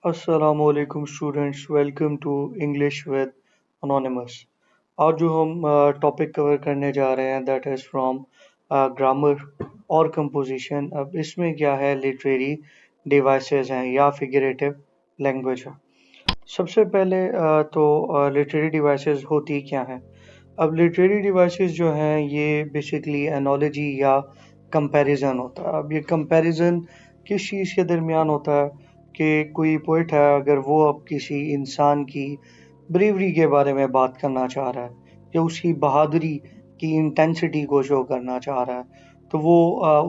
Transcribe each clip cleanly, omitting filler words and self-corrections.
असलकुम students, welcome to English with anonymous. आज जो हम टॉपिक कवर करने जा रहे हैं दैट इज़ फ्रॉम ग्रामर और कंपोजिशन। अब इसमें क्या है, लिटरेरी डिवाइसेस हैं या फिगरेटिव लैंग्वेज है। सबसे पहले तो लिटरेरी डिवाइसेस होती क्या हैं। अब लिटरेरी डिवाइसेस जो हैं ये बेसिकली एनोलॉजी या कंपैरिजन होता है। अब ये कंपैरिजन किस चीज़ के दरमियान होता है कि कोई पोइट है, अगर वो अब किसी इंसान की ब्रेवरी के बारे में बात करना चाह रहा है या उसकी बहादुरी की इंटेंसिटी को शो करना चाह रहा है, तो वो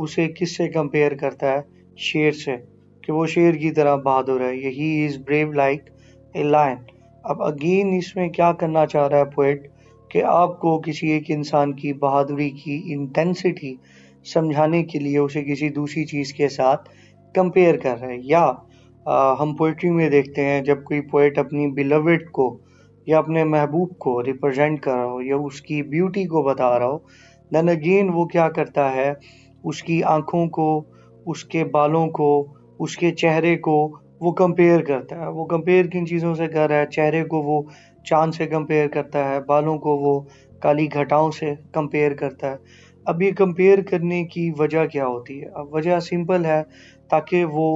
उसे किससे कंपेयर करता है? शेर से, कि वो शेर की तरह बहादुर है, he is brave like a lion. अब अगेन इसमें क्या करना चाह रहा है पोइट, कि आपको किसी एक इंसान की बहादुरी की इंटेंसिटी समझाने के लिए उसे किसी दूसरी चीज़ के साथ कंपेयर कर रहा है। या हम पोइट्री में देखते हैं जब कोई पोइट अपनी बिलवेड को या अपने महबूब को रिप्रेजेंट कर रहा हो या उसकी ब्यूटी को बता रहा हो, देन अगेन वो क्या करता है, उसकी आँखों को, उसके बालों को, उसके चेहरे को वो कंपेयर करता है। वो कंपेयर किन चीज़ों से कर रहा है? चेहरे को वो चाँद से कंपेयर करता है, बालों को वो काली घटाओं से कंपेयर करता है। अब ये कंपेयर करने की वजह क्या होती है? अब वजह सिंपल है, ताकि वो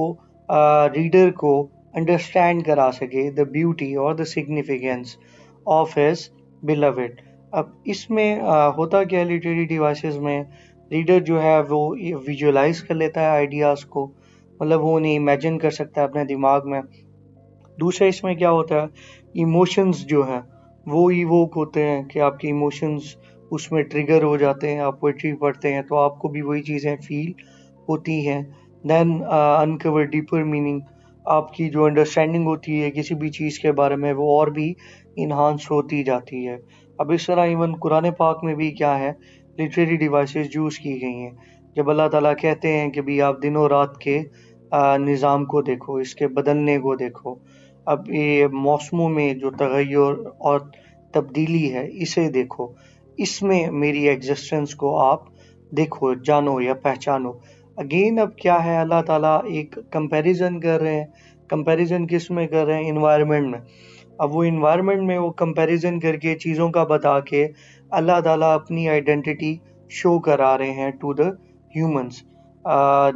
रीडर को अंडरस्टैंड करा सके द ब्यूटी और the significance of his beloved. अब इसमें होता क्या है, लिटरेरी डिवाइसेस में रीडर जो है वो विजुअलाइज कर लेता है आइडियाज़ को, मतलब वो उन्हें इमेजिन कर सकता है अपने दिमाग में। दूसरा इसमें क्या होता है, इमोशंस जो हैं वो इवोक होते हैं, कि आपके इमोशंस उसमें ट्रिगर हो जाते हैं। आप पोइट्री पढ़ते हैं तो आपको भी वही चीज़ें फील होती हैं। देन अनकवर डीपर मीनिंग, आपकी जो अंडरस्टैंडिंग होती है किसी भी चीज़ के बारे में वो और भी इन्हांस होती जाती है। अब इस तरह इवन कुरान पाक में भी क्या है, लिटरेरी डिवाइसेस यूज़ की गई हैं। जब अल्लाह ताला कहते हैं कि भी आप दिनों रात के निज़ाम को देखो, इसके बदलने को देखो। अब ये मौसमों में जो तगय्युर और तब्दीली है इसे देखो, इसमें मेरी एग्जिस्टेंस को आप देखो, जानो या पहचानो। अगेन अब क्या है, अल्लाह ताला एक कंपैरिजन कर रहे हैं। कंपैरिजन किस में कर रहे हैं? इन्वायरमेंट में। अब वो इन्वायरमेंट में वो कंपैरिजन करके चीज़ों का बता के अल्लाह ताला अपनी आइडेंटिटी शो करा रहे हैं टू द ह्यूमंस।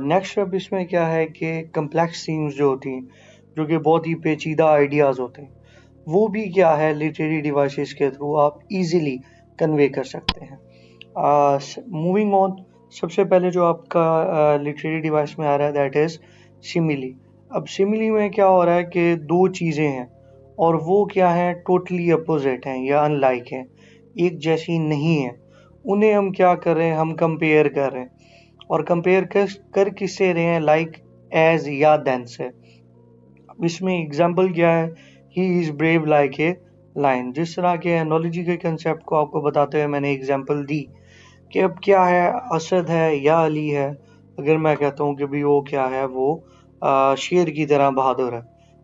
नेक्स्ट अब इसमें क्या है कि कम्प्लेक्स थीम्स जो होती हैं, जो कि बहुत ही पेचीदा आइडियाज़ होते हैं, वो भी क्या है, लिटरेरी डिवाइसेस के थ्रू आप इजीली कन्वे कर सकते हैं। मूविंग ऑन, सबसे पहले जो आपका लिटरेरी डिवाइस में आ रहा है दैट इज़ सिमिली। अब सिमिली में क्या हो रहा है कि दो चीज़ें हैं और वो क्या हैं, टोटली अपोजिट हैं या अनलाइक हैं, एक जैसी नहीं है। उन्हें हम क्या कर रहे हैं, हम कंपेयर कर रहे हैं। और कंपेयर कर किससे रहे हैं? लाइक, एज या देन से। इसमें एग्जाम्पल क्या है, he is brave like a lion. जिस तरह के एनोलॉजी के कंसेप्ट को आपको बताते हुए मैंने एग्जाम्पल दी कि अब क्या है, असद है या अली है। अगर मैं कहता हूँ कि भी वो क्या है, वो शेर की तरह बहादुर है।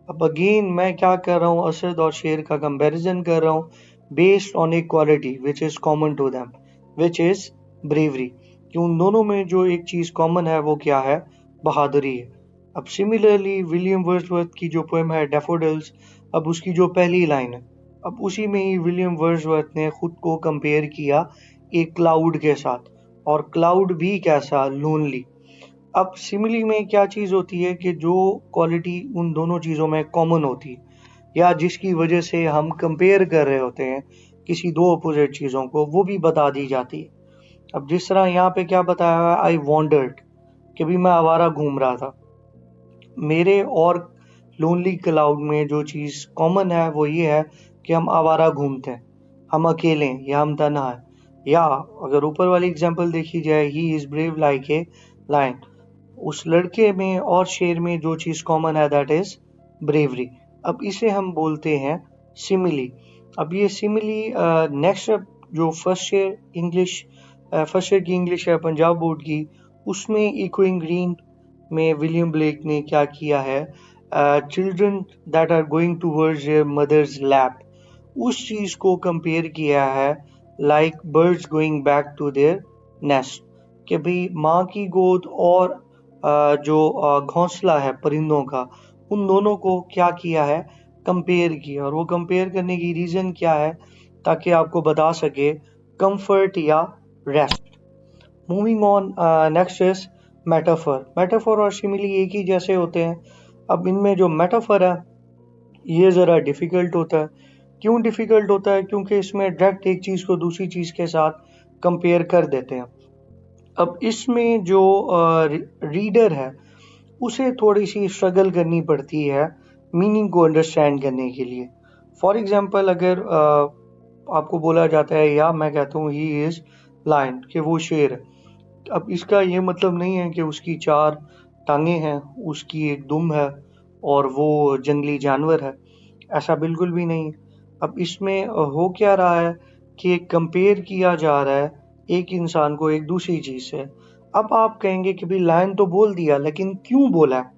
अब अगेन मैं क्या कर रहा हूँ, असद और शेर का कंपैरिजन कर रहा हूँ based on a quality which is common to them, which is bravery. कि उन दोनों में जो एक चीज़ कॉमन है वो क्या है? बहादुरी है। अब सिमिलरली विलियम वर्ड्सवर्थ की जो पोएम है डैफोडिल्स, अब उसकी जो पहली लाइन है, अब उसी में ही विलियम वर्ड्सवर्थ ने खुद को कंपेयर किया एक क्लाउड के साथ, और क्लाउड भी कैसा? लोनली। अब सिमिली में क्या चीज़ होती है कि जो क्वालिटी उन दोनों चीज़ों में कॉमन होती है या जिसकी वजह से हम कंपेयर कर रहे होते हैं किसी दो अपोजिट चीज़ों को, वो भी बता दी जाती है। अब जिस तरह यहाँ पे क्या बताया हुआ है, आई वॉन्डर्ड, कि भी मैं आवारा घूम रहा था। मेरे और लोनली क्लाउड में जो चीज़ कॉमन है वो ये है कि हम आवारा घूमते हैं, हम अकेले हैं या हम तन्हा हैं। या अगर ऊपर वाली एग्जांपल देखी जाए, he is brave like a lion, उस लड़के में और शेर में जो चीज़ कॉमन है दैट इज़ ब्रेवरी। अब इसे हम बोलते हैं सिमिली। अब ये सिमिली नेक्स्ट जो फर्स्ट ईयर की इंग्लिश है पंजाब बोर्ड की, उसमें इकोइंग ग्रीन में विलियम ब्लेक ने क्या किया है, children that are going towards their mother's lap, उस चीज़ को कंपेयर किया है like birds going back to their nest. कि भाई माँ की गोद और जो घोंसला है परिंदों का, उन दोनों को क्या किया है, कंपेयर किया। और वो कंपेयर करने की रीज़न क्या है, ताकि आपको बता सके कंफर्ट या rest. Moving on, next is metaphor. Metaphor और सिमिली एक ही जैसे होते हैं। अब इनमें जो मेटाफर है ये ज़रा डिफ़िकल्ट होता है। क्यों डिफ़िकल्ट होता है? क्योंकि इसमें डायरेक्ट एक चीज़ को दूसरी चीज़ के साथ कंपेयर कर देते हैं। अब इसमें जो रीडर है उसे थोड़ी सी स्ट्रगल करनी पड़ती है मीनिंग को अंडरस्टैंड करने के लिए। फॉर एग्जांपल, अगर आपको बोला जाता है या मैं कहता हूँ ही इज़ लायन, कि वो शेर है। अब इसका ये मतलब नहीं है कि उसकी 4 टांगें हैं, उसकी एक दुम है और वो जंगली जानवर है। ऐसा बिल्कुल भी नहीं। अब इसमें हो क्या रहा है कि कंपेयर किया जा रहा है एक इंसान को एक दूसरी चीज़ से। अब आप कहेंगे कि भाई लायन तो बोल दिया, लेकिन क्यों बोला है?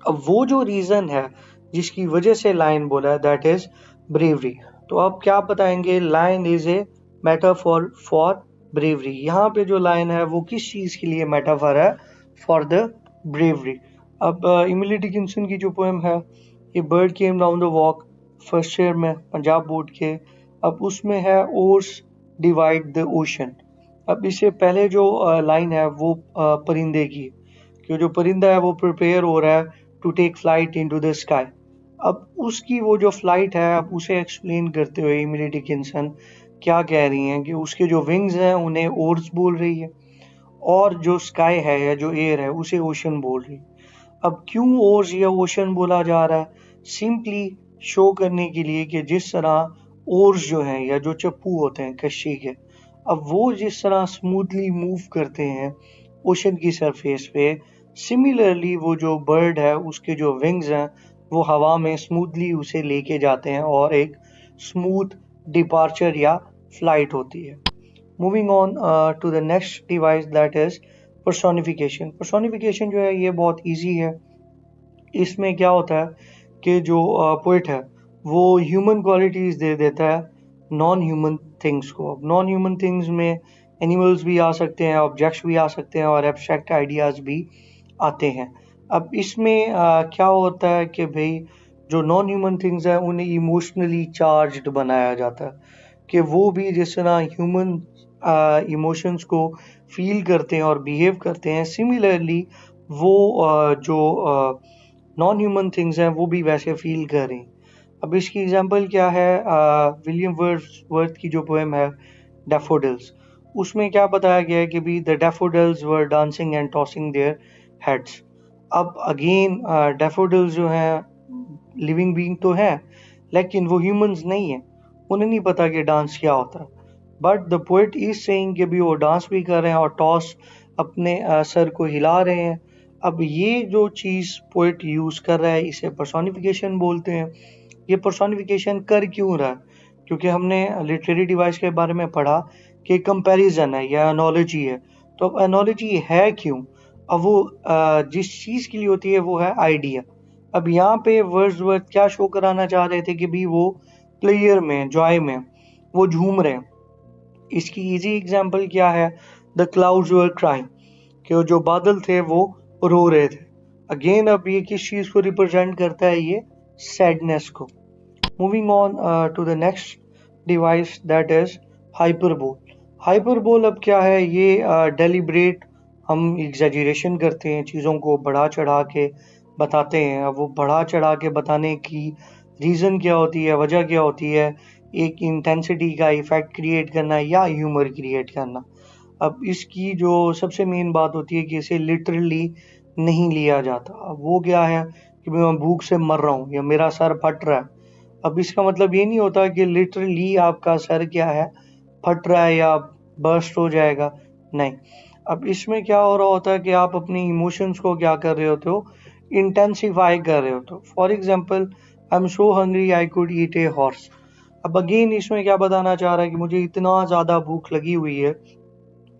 अब वो जो रीज़न है जिसकी वजह से लायन बोला है, दैट इज़ ब्रेवरी। तो आप क्या बताएंगे? Lion is a metaphor for bravery. यहाँ पे जो लायन है वो किस चीज़ के लिए मेटाफर है? For the bravery. अब इमिली डिकिंसन की जो पोएम है, a bird came down the walk, first year में पंजाब बोर्ड के। अब उसमें है ओर्स डिवाइड द ओशन। अब इससे पहले जो लाइन है वो परिंदे की, कि जो परिंदा है वो प्रिपेयर हो रहा है to take flight into the sky. अब उसकी वो जो फ्लाइट है, अब उसे एक्सप्लेन करते हुए इमिली डिकिंसन क्या कह रही हैं कि उसके जो विंग्स हैं उन्हें ओर्स बोल रही है, और जो स्काई है या जो एयर है उसे ओशन बोल रही है। अब क्यों ओर्स या ओशन बोला जा रहा है? सिंपली शो करने के लिए कि जिस तरह ओर्स जो हैं या जो चप्पू होते हैं कश्ती के, अब वो जिस तरह स्मूथली मूव करते हैं ओशन की सरफेस पे, सिमिलरली वो जो बर्ड है उसके जो विंग्स हैं वो हवा में स्मूथली उसे लेके जाते हैं और एक स्मूथ डिपार्चर या फ्लाइट होती है। Moving on to the next device, that is personification. Personification जो है ये बहुत इजी है। इसमें क्या होता है कि जो पोइट है वो ह्यूमन क्वालिटीज दे देता है नॉन ह्यूमन थिंग्स को। अब नॉन ह्यूमन थिंग्स में एनिमल्स भी आ सकते हैं, ऑब्जेक्ट्स भी आ सकते हैं और एब्स्ट्रैक्ट आइडियाज भी आते हैं। अब इसमें क्या होता है कि भाई जो नॉन ह्यूमन थिंग्स हैं उन्हें इमोशनली चार्ज्ड बनाया जाता है, कि वो भी जिस तरह ह्यूमन इमोशंस को फील करते हैं और बिहेव करते हैं, सिमिलरली वो जो नॉन ह्यूमन थिंग्स हैं वो भी वैसे फील करें। अब इसकी एग्जांपल क्या है? विलियम वर्ड्सवर्थ की जो पोएम है डैफोडिल्स, उसमें क्या बताया गया है कि भी the daffodils were dancing and tossing their heads. अब अगेन डैफोडिल्स जो हैं लिविंग बीइंग तो हैं, लेकिन वो ह्यूमंस नहीं है, उन्हें नहीं पता कि डांस क्या होता है। But the poet is saying कि भी वो डांस भी कर रहे हैं और टॉस अपने सर को हिला रहे हैं। अब ये जो चीज़ पोइट यूज़ कर रहा है इसे पर्सोनिफिकेशन बोलते हैं। ये पर्सोनिफिकेशन कर क्यों रहा है? क्योंकि हमने लिटरेरी डिवाइस के बारे में पढ़ा कि कंपैरिजन है या एनोलॉजी है। तो अब एनोलॉजी है क्यों? अब वो जिस चीज़ के लिए होती है वो है आइडिया। अब यहाँ पे वर्ड्सवर्थ क्या शो कराना चाह रहे थे कि भी वो प्लेयर में, जॉय में वो झूम रहे हैं। इसकी इजी एग्जांपल क्या है? द क्लाउड्स वर क्राइंग, कि वो जो बादल थे वो रो रहे थे। अगेन अब ये किस चीज़ को रिप्रेजेंट करता है? ये सैडनेस को। Moving on to the next device, that is hyperbole. Hyperbole अब क्या है? ये डेलिब्रेट हम एग्जैजरेशन करते हैं, चीज़ों को बढ़ा चढ़ा के बताते हैं। अब वो बढ़ा चढ़ा के बताने की रीज़न क्या होती है, वजह क्या होती है? एक इंटेंसिटी का इफेक्ट क्रिएट करना या ह्यूमर क्रिएट करना। अब इसकी जो सबसे मेन बात होती है कि इसे लिटरली नहीं लिया जाता। अब वो क्या है कि मैं भूख से मर रहा हूँ या मेरा सर फट रहा है। अब इसका मतलब ये नहीं होता कि लिटरली आपका सर क्या है, फट रहा है या बर्स्ट हो जाएगा, नहीं। अब इसमें क्या हो रहा होता है कि आप अपने इमोशंस को क्या कर रहे होते हो? इंटेंसिफाई कर रहे होते हो। For example, I am so hungry I could eat a horse. अब अगेन इसमें क्या बताना चाह रहा है कि मुझे इतना ज़्यादा भूख लगी हुई है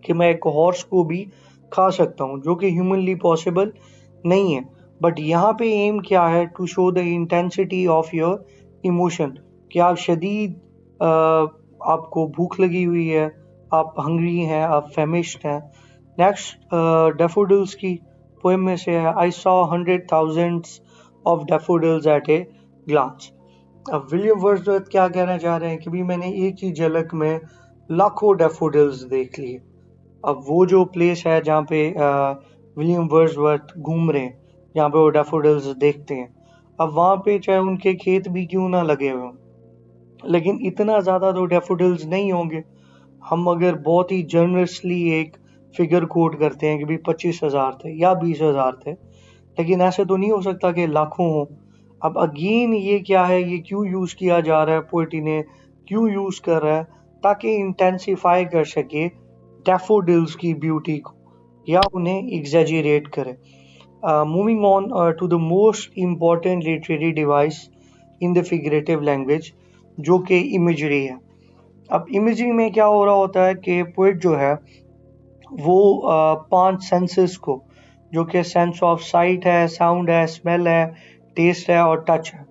कि मैं एक हॉर्स को भी खा सकता हूँ, जो कि ह्यूमनली पॉसिबल नहीं है। बट यहाँ पे एम क्या है? To show the intensity of your emotion, कि आप शदीद आपको भूख लगी हुई है, आप हंग्री हैं, आप फेमिश्ड हैं। नेक्स्ट डैफोडिल्स की पोएम में से है, I saw 100,000 of daffodils at a glance. अब विलियम वर्ड्सवर्थ क्या कहना चाह रहे हैं कि भी मैंने एक ही झलक में लाखों डैफोडिल्स देख लिए। अब वो जो प्लेस है जहाँ पे विलियम वर्ड्सवर्थ घूम रहे हैं, जहाँ पे वो डैफोडिल्स देखते हैं, अब वहाँ पे चाहे उनके खेत भी क्यों ना लगे हुए हों, लेकिन इतना ज़्यादा तो डैफोडिल्स नहीं होंगे। हम अगर बहुत ही जनरसली एक फिगर कोट करते हैं कि भी 25,000 थे या 20,000 थे, लेकिन ऐसे तो नहीं हो सकता कि लाखों हो। अब अगेन ये क्या है, ये क्यों यूज किया जा रहा है, पोएट इन्हें क्यों यूज कर रहा है, ताकि इंटेंसिफाई कर सके डैफोडिल्स की ब्यूटी को या उन्हें एग्जेजरेट करे। Moving on to the most important literary device in the figurative language, जो कि इमेजरी है। अब इमेजरी में क्या हो रहा होता है कि पोएट जो है वो 5 सेंसेस को, जो कि सेंस ऑफ साइट है, साउंड है, स्मेल है, टेस्ट है और टच है,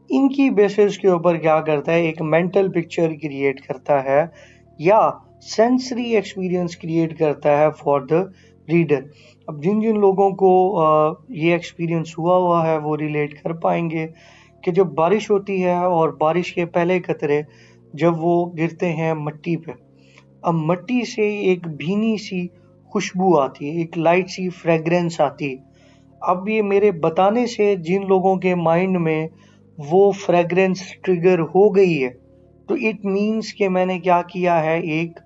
इनकी बेसिस के ऊपर क्या करता है, एक मेंटल पिक्चर क्रिएट करता है या सेंसरी एक्सपीरियंस क्रिएट करता है फॉर द रीडर। अब जिन जिन लोगों को ये एक्सपीरियंस हुआ है वो रिलेट कर पाएंगे कि जब बारिश होती है और बारिश के पहले कतरे जब वो गिरते हैं मिट्टी पे, अब मिट्टी से एक भीनी सी खुशबू आती है, एक लाइट सी फ्रेग्रेंस आती है। अब ये मेरे बताने से जिन लोगों के माइंड में वो फ्रेग्रेंस ट्रिगर हो गई है, तो इट मीन्स कि मैंने क्या किया है, एक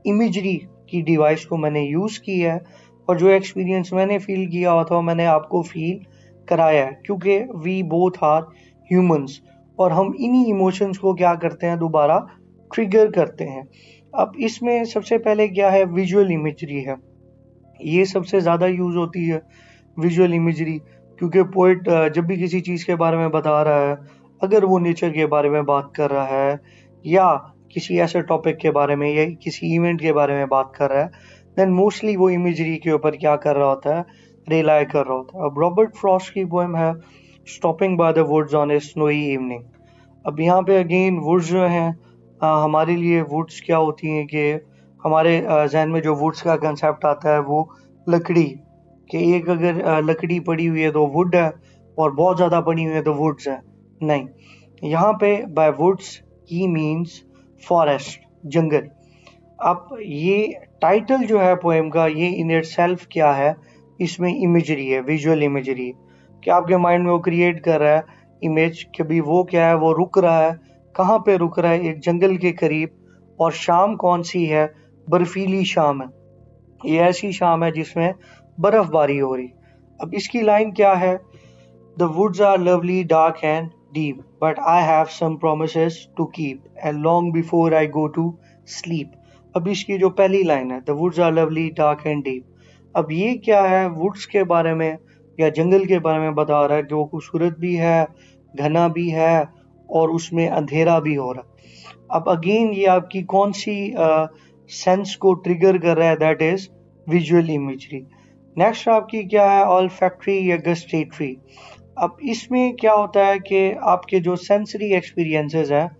इमेजरी की डिवाइस को मैंने यूज़ किया है और जो एक्सपीरियंस मैंने फील किया हुआ था मैंने आपको फील कराया है, क्योंकि वी बोथ आर ह्यूमंस और हम इन्हीं इमोशंस को क्या करते हैं, दोबारा ट्रिगर करते हैं। अब इसमें सबसे पहले क्या है, विजुअल इमेजरी है। ये सबसे ज़्यादा यूज़ होती है विजुअल इमेजरी, क्योंकि पोएट जब भी किसी चीज़ के बारे में बता रहा है, अगर वो नेचर के बारे में बात कर रहा है या किसी ऐसे टॉपिक के बारे में या किसी इवेंट के बारे में बात कर रहा है, देन मोस्टली वो इमेजरी के ऊपर क्या कर रहा होता है, रिलाई कर रहा होता है। अब रॉबर्ट फ्रॉस्ट की पोएम है stopping by the woods on a snowy evening. अब यहाँ पे अगेन वुड्स जो हैं, हमारे लिए वुड्स क्या होती हैं कि हमारे जहन में जो वुड्स का कंसेप्ट आता है वो लकड़ी, कि एक अगर लकड़ी पड़ी हुई है तो वुड है और बहुत ज़्यादा पड़ी हुई है तो वुड्स है। नहीं, यहाँ पे बाय वुड्स ही मीन्स फॉरेस्ट, जंगल। अब ये टाइटल जो है पोएम का, ये इन इटसेल्फ क्या है, इसमें इमेजरी है, विजुअल इमेजरी, कि आपके माइंड में वो क्रिएट कर रहा है इमेज कि भी वो क्या है, वो रुक रहा है, कहाँ पे रुक रहा है, एक जंगल के करीब, और शाम कौन सी है, बर्फीली शाम है, ये ऐसी शाम है जिसमें बर्फबारी हो रही। अब इसकी लाइन क्या है, the woods are lovely dark and deep but I have some promises to keep and long before I go to sleep. अब इसकी जो पहली लाइन है, the woods are lovely dark and deep, अब ये क्या है, वुड्स के बारे में या जंगल के बारे में बता रहा है कि वो खूबसूरत भी है, घना भी है और उसमें अंधेरा भी हो रहा है। अब अगेन ये आपकी कौन सी सेंस को ट्रिगर कर रहा है, that is visual imagery. Next आपकी क्या है, ऑल फैक्ट्री या गस्टेटरी। अब इसमें क्या होता है कि आपके जो सेंसरी एक्सपीरियंसेस हैं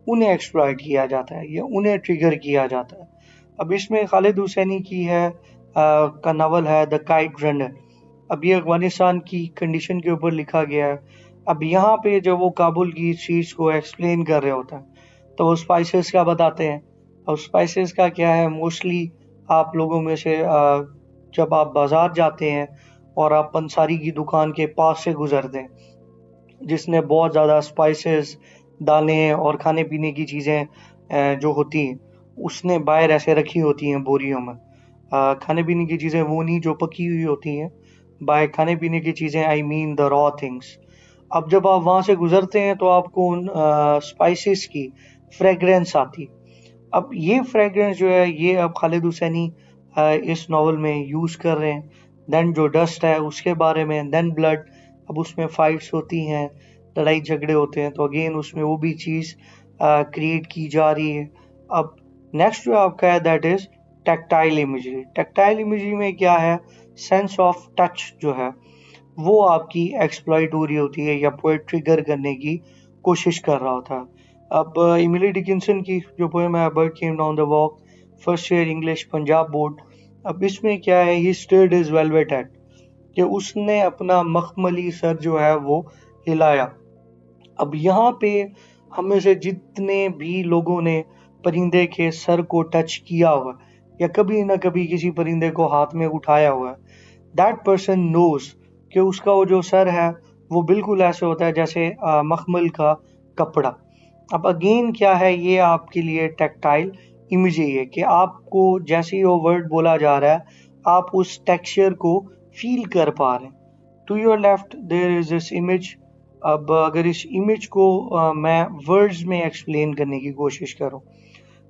उन्हें एक्सप्लॉइट किया जाता है या उन्हें ट्रिगर किया जाता है। अब इसमें खालिद हुसैनी की है का नावल है द काइट रनर। अब ये अफगानिस्तान की कंडीशन के ऊपर लिखा गया है। अब यहाँ पे जब वो काबुल की चीज़ को एक्सप्लेन कर रहे होते हैं तो वो स्पाइसेस का बताते हैं। अब स्पाइसेस का क्या है, मोस्टली आप लोगों में से जब आप बाजार जाते हैं और आप पंसारी की दुकान के पास से गुजरते हैं जिसने बहुत ज़्यादा स्पाइसेस, दालें और खाने पीने की चीज़ें जो होती हैं उसने बाहर ऐसे रखी होती हैं बोरियों में। खाने पीने की चीज़ें वो नहीं जो पकी हुई होती हैं, बाय खाने पीने की चीज़ें I mean the raw things. अब जब आप वहाँ से गुजरते हैं तो आपको उन स्पाइसेस की फ्रेग्रेंस आती। अब ये फ्रेग्रेंस जो है ये अब खालिद हुसैनी इस नावल में यूज़ कर रहे हैं। देन जो डस्ट है उसके बारे में, देन ब्लड, अब उसमें फाइट्स होती हैं, लड़ाई झगड़े होते हैं, तो अगेन उसमें वो भी चीज़ क्रिएट की जा रही है। अब नेक्स्ट जो आपका है that is tactile imagery. Tactile imagery में क्या है, सेंस ऑफ टच जो है वो आपकी एक्सप्लॉइट हो रही होती है या पोएट ट्रिगर करने की कोशिश कर रहा होता है। अब इमिली डिकिंसन की जो पोएम है bird came down the walk, first year English Punjab board. अब इसमें क्या है, ही स्टिर्ड हिज वेलवेट हैट। कि उसने अपना मखमली सर जो है वो हिलाया। अब यहाँ पे हम में से जितने भी लोगों ने परिंदे के सर को टच किया हुआ या कभी ना कभी किसी परिंदे को हाथ में उठाया हुआ है, दैट पर्सन नोज कि उसका वो जो सर है वो बिल्कुल ऐसे होता है जैसे मखमल का कपड़ा। अब अगेन क्या है, ये आपके लिए टैक्टाइल इमेज है कि आपको जैसे ही वो वर्ड बोला जा रहा है आप उस टेक्सचर को फील कर पा रहे हैं। To your left there is this image. अब अगर इस इमेज को मैं वर्ड्स में एक्सप्लेन करने की कोशिश करूं,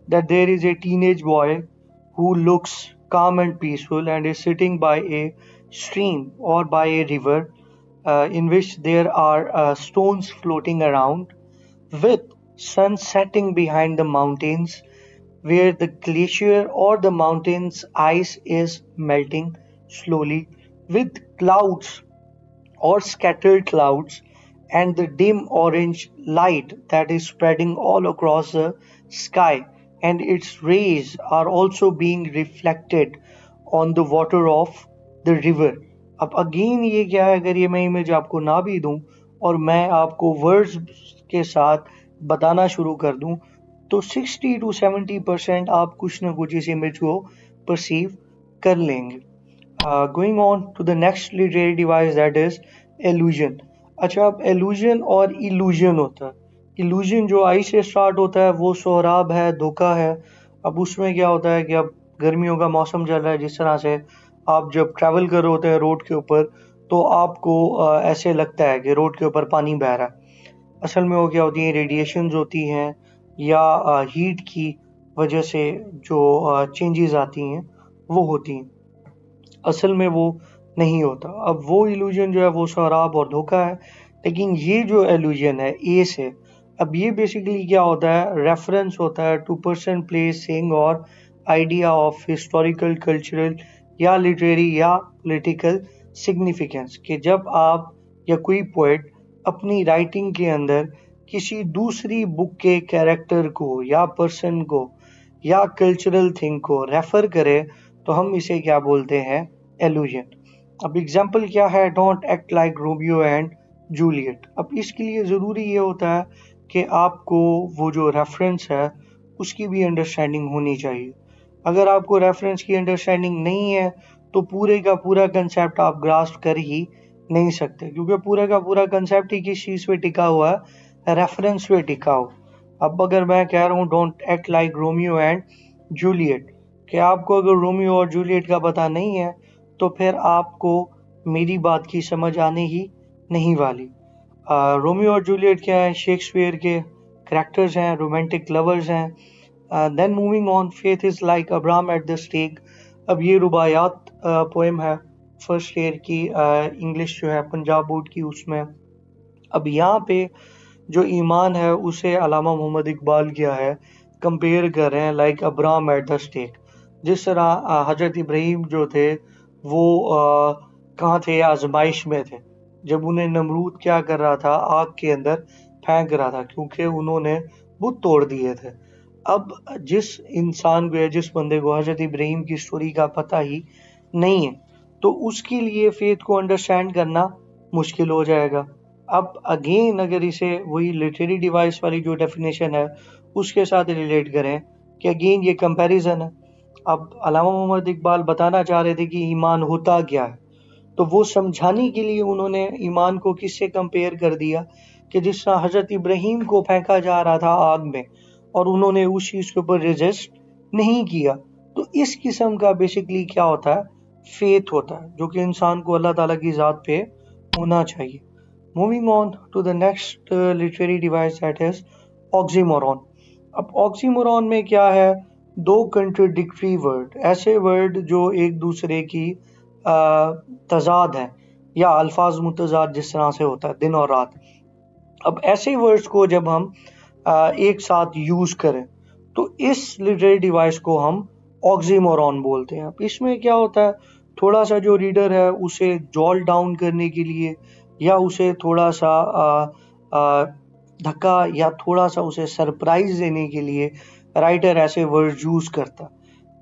that there is a teenage boy who looks calm and peaceful and is sitting by a stream or by a river in which there are stones floating around with sun setting behind the mountains where the glacier or the mountain's ice is melting slowly with clouds or scattered clouds and the dim orange light that is spreading all across the sky, and its rays are also being reflected on the water of the river. अब again ये क्या है, अगर ये मैं image आपको ना भी दूं और मैं आपको वर्ड्स के साथ बताना शुरू कर दूं तो 60 to 70% आप कुछ ना कुछ इस इमेज को परसीव कर लेंगे। Going on to the next literary device that is allusion. अच्छा, अब एलुजन और इल्यूजन होता है। इल्यूजन जो आई से स्टार्ट होता है वो सोहराब है, धोखा है। अब उसमें क्या होता है कि अब गर्मियों का मौसम चल रहा है, जिस तरह से आप जब ट्रैवल कर रहे होते हैं रोड के ऊपर तो आपको ऐसे लगता है कि रोड के ऊपर पानी बह रहा है। असल में वो क्या होती है, रेडिएशंस होती हैं या हीट की वजह से जो चेंजेस आती हैं वो होती हैं, असल में वो नहीं होता। अब वो इल्यूजन जो है वो शराब और धोखा है। लेकिन ये जो इल्यूजन है ए से, अब ये बेसिकली क्या होता है, रेफरेंस होता है टू पर्सन, प्लेस, थिंग और आइडिया ऑफ हिस्टोरिकल, कल्चरल या लिटरेरी या पॉलिटिकल सिग्निफिकेंस, कि जब आप या कोई पोएट अपनी राइटिंग के अंदर किसी दूसरी बुक के कैरेक्टर को या पर्सन को या कल्चरल थिंग को रेफर करे तो हम इसे क्या बोलते हैं, एलुजन। अब एग्जाम्पल क्या है, don't act like Romeo and Juliet. अब इसके लिए ज़रूरी ये होता है कि आपको वो जो रेफरेंस है उसकी भी अंडरस्टैंडिंग होनी चाहिए। अगर आपको रेफरेंस की अंडरस्टैंडिंग नहीं है तो पूरे का पूरा कंसेप्ट आप ग्रास्प कर ही नहीं सकते, क्योंकि पूरा का पूरा कंसेप्ट ही किस चीज़ पे टिका हुआ है, रेफरेंस पे टिका हुआ। अब अगर मैं कह रहा हूँ don't act like Romeo and Juliet, कि आपको अगर रोमियो और जूलियट का पता नहीं है तो फिर आपको मेरी बात की समझ आने ही नहीं वाली। रोमियो और जूलियट क्या है, शेक्सपियर के करैक्टर्स हैं, रोमांटिक लवर्स हैं। Then moving on, faith is like Abraham at the stake. अब ये रुबायात पोएम है फर्स्ट ईयर की, इंग्लिश जो है पंजाब बोर्ड की उसमें। अब यहाँ पे जो ईमान है उसे अलामा मोहम्मद इकबाल किया है, कंपेयर कर रहे हैं like Abraham at the stake. जिस तरह हजरत इब्राहिम जो थे वो कहाँ थे, आजमाइश में थे, जब उन्हें नमरूद क्या कर रहा था, आग के अंदर फेंक रहा था क्योंकि उन्होंने बुत तोड़ दिए थे। अब जिस इंसान को या जिस बंदे को हजरत इब्राहिम की स्टोरी का पता ही नहीं है तो उसके लिए फेथ को अंडरस्टैंड करना मुश्किल हो जाएगा। अब अगेन अगर इसे वही लिटरेरी डिवाइस वाली जो डेफिनेशन है उसके साथ रिलेट करें कि अगेन ये कंपैरिजन है। अब अल्लामा मोहम्मद इकबाल बताना चाह रहे थे कि ईमान होता क्या है, तो वो समझाने के लिए उन्होंने ईमान को किससे कंपेयर कर दिया कि जिस तरह हजरत इब्राहिम को फेंका जा रहा था आग में और उन्होंने उस चीज़ के ऊपर रेजिस्ट नहीं किया। तो इस किस्म का बेसिकली क्या होता है, फेथ होता है, जो कि इंसान को अल्लाह ताला की ज़ात पे होना चाहिए। Moving on to the next literary device that is oxymoron. अब ऑक्सीमोरॉन में क्या है, दो कंट्रडिक्टरी वर्ड, ऐसे वर्ड जो एक दूसरे की तजाद है या अल्फाज मुतजाद जिस तरह से होता है दिन और रात। अब ऐसे वर्ड्स को जब हम एक साथ यूज करें तो इस लिटरेरी डिवाइस को हम ऑक्सीमोरॉन बोलते हैं। अब इसमें क्या होता है, थोड़ा सा जो रीडर है उसे जॉल डाउन करने के लिए या उसे थोड़ा सा धक्का या थोड़ा सा उसे सरप्राइज देने के लिए राइटर ऐसे वर्ड यूज करता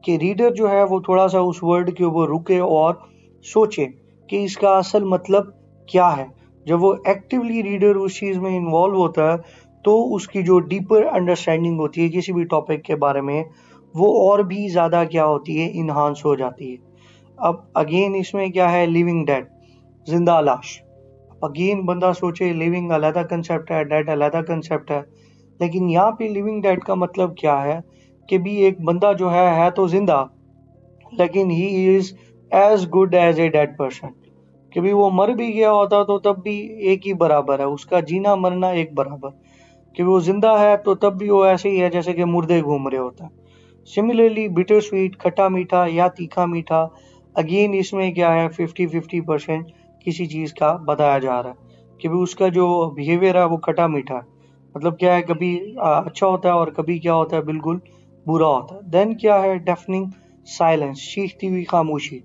कि रीडर जो है वो थोड़ा सा उस वर्ड के ऊपर रुके और सोचे कि इसका असल मतलब क्या है। जब वो एक्टिवली रीडर उस चीज़ में इन्वॉल्व होता है तो उसकी जो डीपर अंडरस्टैंडिंग होती है किसी भी टॉपिक के बारे में, वो और भी ज़्यादा क्या होती है, इन्हांस हो जाती है। अब अगेन इसमें क्या है, लिविंग डेड, जिंदा लाश। अगेन बंदा सोचे लिविंग अलहदा कंसेप्ट है, डेड अलहदा कंसेप्ट है, लेकिन यहाँ पे लिविंग डेड का मतलब क्या है कि भी एक बंदा जो है तो जिंदा, लेकिन he is as good as a dead person. कि भी वो मर भी गया होता तो तब भी एक ही बराबर है, उसका जीना मरना एक बराबर। कि वो जिंदा है तो तब भी वो ऐसे ही है जैसे कि मुर्दे घूम रहे होता है। सिमिलरली बिटर स्वीट, खट्टा मीठा या तीखा मीठा, अगेन इसमें क्या है, 50-50% किसी चीज का बताया जा रहा है कि भी उसका जो बिहेवियर है वो खट्टा मीठा है। मतलब क्या है, कभी अच्छा होता है और कभी क्या होता है, बिल्कुल बुरा होता है। देन क्या है, डेफनिंग साइलेंस, चीखती हुई खामोशी।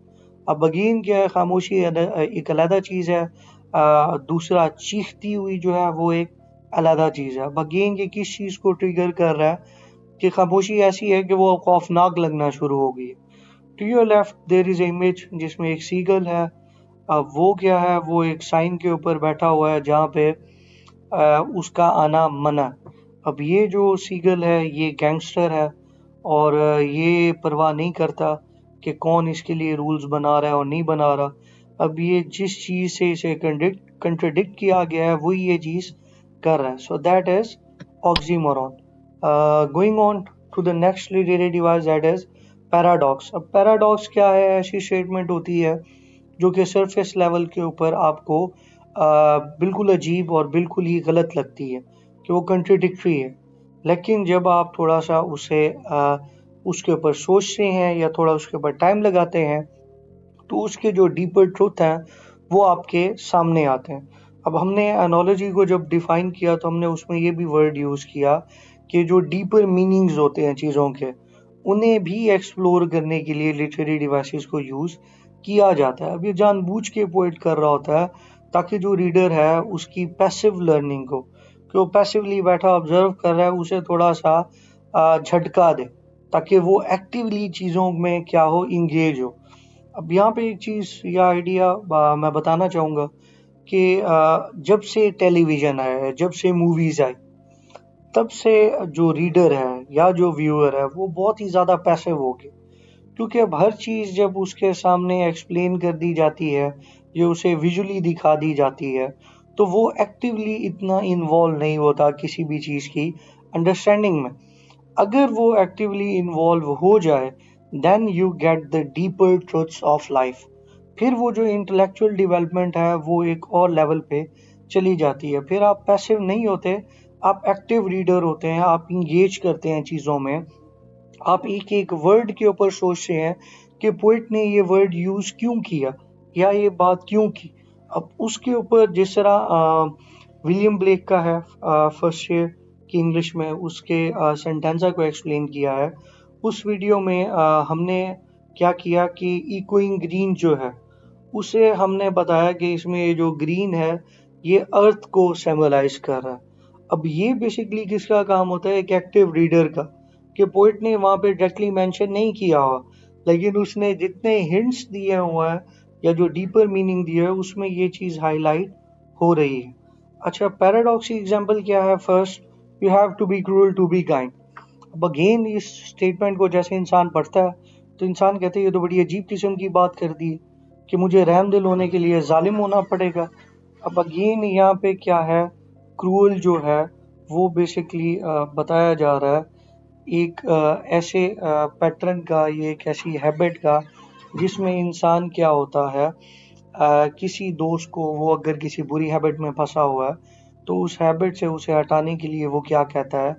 अब अगेन क्या है, खामोशी एक अलग चीज है, दूसरा चीखती हुई जो है वो एक अलग चीज है। अब अगेन ये किस चीज को ट्रिगर कर रहा है कि खामोशी ऐसी है कि वो खौफनाक लगना शुरू हो गई है। To your left there is image जिसमें एक सीगल है। अब वो क्या है, वो एक साइन के ऊपर बैठा हुआ है जहाँ पे उसका आना मना है। अब ये जो सीगल है ये गैंगस्टर है और ये परवाह नहीं करता कि कौन इसके लिए रूल्स बना रहा है और नहीं बना रहा। अब ये जिस चीज से इसे कंट्रडिक्ट किया गया है वही ये चीज कर रहा है। So that is oxymoron. Going on to the next literary device, that is paradox. अब पैराडॉक्स क्या है, ऐसी स्टेटमेंट होती है जो कि सरफेस लेवल के ऊपर आपको बिल्कुल अजीब और बिल्कुल ही गलत लगती है कि वो कंट्रडिक्टरी है, लेकिन जब आप थोड़ा सा उसे उसके ऊपर सोचते हैं या थोड़ा उसके ऊपर टाइम लगाते हैं तो उसके जो डीपर ट्रूथ हैं वो आपके सामने आते हैं। अब हमने एनोलॉजी को जब डिफाइन किया तो हमने उसमें ये भी वर्ड यूज़ किया कि जो डीपर मीनिंग्स होते हैं चीज़ों के, उन्हें भी एक्सप्लोर करने के लिए लिटरेरी डिवाइसेस को यूज़ किया जाता है। अब ये जानबूझ के पोएट कर रहा होता है ताकि जो रीडर है उसकी पैसिव लर्निंग को, कि वो पैसिवली बैठा ऑब्जर्व कर रहा है, उसे थोड़ा सा झटका दे ताकि वो एक्टिवली चीज़ों में क्या हो, इंगेज हो। अब यहाँ पे एक चीज़ या आइडिया मैं बताना चाहूँगा कि जब से टेलीविज़न आया है, जब से मूवीज़ आई, तब से जो रीडर है या जो व्यूअर है वो बहुत ही ज़्यादा पैसिव हो गए। क्योंकि अब हर चीज़ जब उसके सामने एक्सप्लेन कर दी जाती है, या उसे विजुअली दिखा दी जाती है, तो वो एक्टिवली इतना इन्वॉल्व नहीं होता किसी भी चीज़ की अंडरस्टैंडिंग में। अगर वो एक्टिवली इन्वॉल्व हो जाए, then you get the deeper truths of life. फिर वो जो इंटेलेक्चुअल डेवलपमेंट है वो एक और लेवल पे चली जाती है। फिर आप पैसिव नहीं होते, आप एक्टिव रीडर होते हैं, आप इंगेज करते हैं चीज़ों में। आप एक एक वर्ड के ऊपर सोचते हैं कि पोइट ने ये वर्ड यूज क्यों किया या ये बात क्यों की। अब उसके ऊपर जिस तरह विलियम ब्लेक का है फर्स्ट ईयर की इंग्लिश में, उसके सेंटेंसा को एक्सप्लेन किया है उस वीडियो में। हमने क्या किया कि इकोइंग ग्रीन जो है उसे हमने बताया कि इसमें ये जो ग्रीन है ये अर्थ को सिंबलाइज कर रहा है। अब ये बेसिकली किसका काम होता है, एक एक्टिव रीडर का, कि पोइट ने वहां पे डायरेक्टली मेंशन नहीं किया हुआ, लेकिन उसने जितने हिंट्स दिए हुए हैं या जो डीपर मीनिंग दिया है उसमें ये चीज हाईलाइट हो रही है। अच्छा, पैराडॉक्स की एग्जांपल क्या है, first, you have to be cruel to be kind. अब अगेन इस स्टेटमेंट को जैसे इंसान पढ़ता है तो इंसान कहते हैं ये तो बड़ी अजीब किस्म की बात कर दी है कि मुझे रहमदिल होने के लिए जालिम होना पड़ेगा। अब अगेन यहाँ पे क्या है, क्रूअल जो है वो बेसिकली बताया जा रहा है एक ऐसे पैटर्न का, ये एक ऐसी हैबिट का जिसमें इंसान क्या होता है, किसी दोस्त को, वो अगर किसी बुरी हैबिट में फंसा हुआ है तो उस हैबिट से उसे हटाने के लिए वो क्या कहता है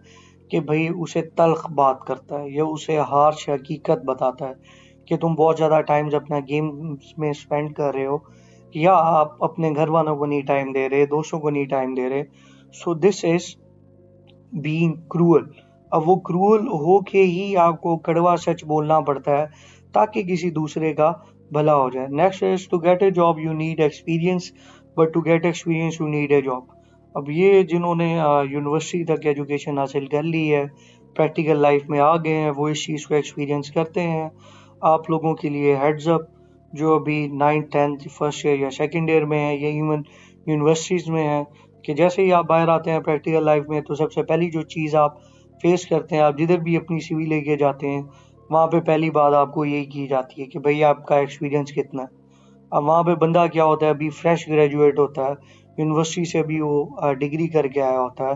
कि भाई उसे तल्ख बात करता है या उसे हार्श हकीकत बताता है कि तुम बहुत ज़्यादा टाइम्स अपना गेम्स में स्पेंड कर रहे हो, या आप अपने घर वालों को नहीं टाइम दे रहे, दोस्तों को नहीं टाइम दे रहे। So this is being cruel. अब वो क्रूअल हो के ही आपको कड़वा सच बोलना पड़ता है ताकि किसी दूसरे का भला हो जाए। Next is to get a job you need experience, but to get experience you need a job. अब ये जिन्होंने यूनिवर्सिटी तक एजुकेशन हासिल कर ली है, प्रैक्टिकल लाइफ में आ गए हैं, वो इस चीज़ को एक्सपीरियंस करते हैं। आप लोगों के लिए हेड्स अप, जो अभी 9th 10th फर्स्ट ईयर या सेकेंड ईयर में है या इवन यूनिवर्सिटीज़ में है, कि जैसे ही आप बाहर आते हैं प्रैक्टिकल लाइफ में, तो सबसे पहली जो चीज़ आप फेस करते हैं, आप जिधर भी अपनी सीवी लेके जाते हैं, वहाँ पे पहली बात आपको यही की जाती है कि भाई आपका एक्सपीरियंस कितना है। अब वहाँ पे बंदा क्या होता है, अभी फ्रेश ग्रेजुएट होता है, यूनिवर्सिटी से भी वो डिग्री करके आया होता है,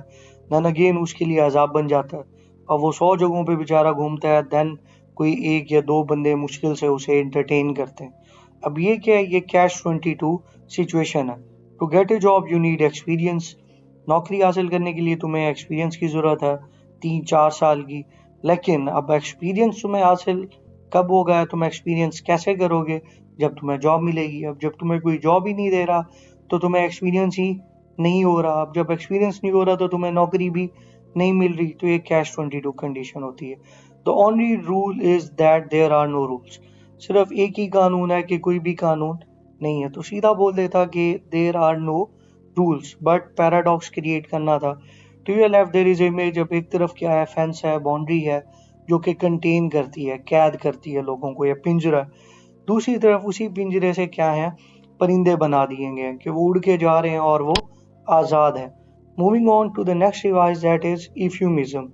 देन अगेन उसके लिए अजाब बन जाता है। अब वो 100 जगहों पे बेचारा घूमता है, देन कोई एक या दो बंदे मुश्किल से उसे एंटरटेन करते हैं। अब ये क्या है, ये कैश 22 सिचुएशन है। To get a job you need experience. नौकरी हासिल करने के लिए तुम्हें एक्सपीरियंस की ज़रूरत है, 3 4 साल की। लेकिन अब एक्सपीरियंस तुम्हें हासिल कब होगा, तुम एक्सपीरियंस कैसे करोगे, जब तुम्हें जॉब मिलेगी। अब जब तुम्हें कोई जॉब ही नहीं दे रहा, तो तुम्हें एक्सपीरियंस ही नहीं हो रहा। अब जब एक्सपीरियंस नहीं हो रहा, तो तुम्हें नौकरी भी नहीं मिल रही। तो ये कैश 22 कंडीशन होती है। The only rule is that there are no rules. सिर्फ एक ही कानून है कि कोई भी कानून नहीं है। तो सीधा बोल देता कि there are no rules, but paradox create करना था। To your left there is image. अब एक तरफ क्या है, फेंस है, बाउंड्री है, जो कि कंटेन करती है, कैद करती है लोगों को, या पिंजरा। दूसरी तरफ उसी पिंजरे से क्या है, परिंदे बना दिए गए हैं कि वो उड़ के जा रहे हैं और वो आज़ाद है। Moving on to the next device, that is euphemism.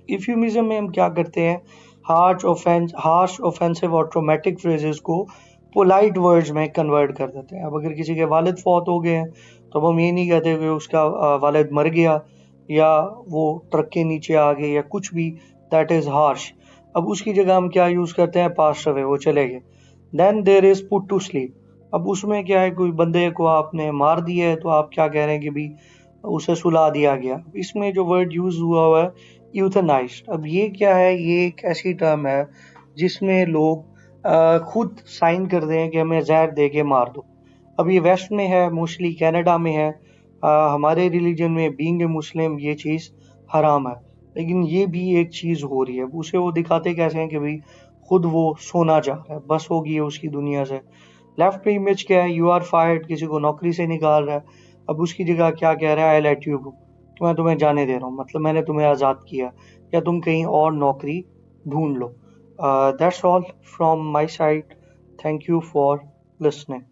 Euphemism में हम क्या करते हैं, हार्श ऑफेंसिव और ट्रोमेटिक फ्रेजेस को पोलाइट वर्ड्स में कन्वर्ट कर देते हैं। अब अगर किसी के वालिद फौत हो गए हैं, तो अब हम ये नहीं कहते कि उसका वालिद मर गया, या वो ट्रक के नीचे आ गए, या कुछ भी, दैट इज हार्श। अब उसकी जगह हम क्या यूज करते हैं, पास्ट अवे, वो चले गए। Then there is put to sleep. अब उसमें क्या है, कोई बंदे को आपने मार दिया है, तो आप क्या कह रहे हैं कि भी उसे सुला दिया गया। इसमें जो वर्ड यूज हुआ हुआ है, यूथनाइज्ड। अब ये क्या है, ये एक ऐसी टर्म है जिसमें लोग खुद साइन कर रहे हैं कि हमें जहर दे के मार दो। अब ये वेस्ट में है, मोस्टली कनाडा में है। हमारे रिलीजन में बीइंग ए मुस्लिम ये चीज़ हराम है, लेकिन ये भी एक चीज़ हो रही है। उसे वो दिखाते कैसे हैं कि भाई खुद वो सोना चाह रहा है, बस हो गई है उसकी दुनिया से। लेफ्ट में इमेज क्या है, यू आर फायर्ड, किसी को नौकरी से निकाल रहा है। अब उसकी जगह क्या कह रहा है, आई लेट यू गो, तो मैं तुम्हें जाने दे रहा हूँ, मतलब मैंने तुम्हें आज़ाद किया, या तुम कहीं और नौकरी ढूंढ लो। That's all from my side. Thank you for listening.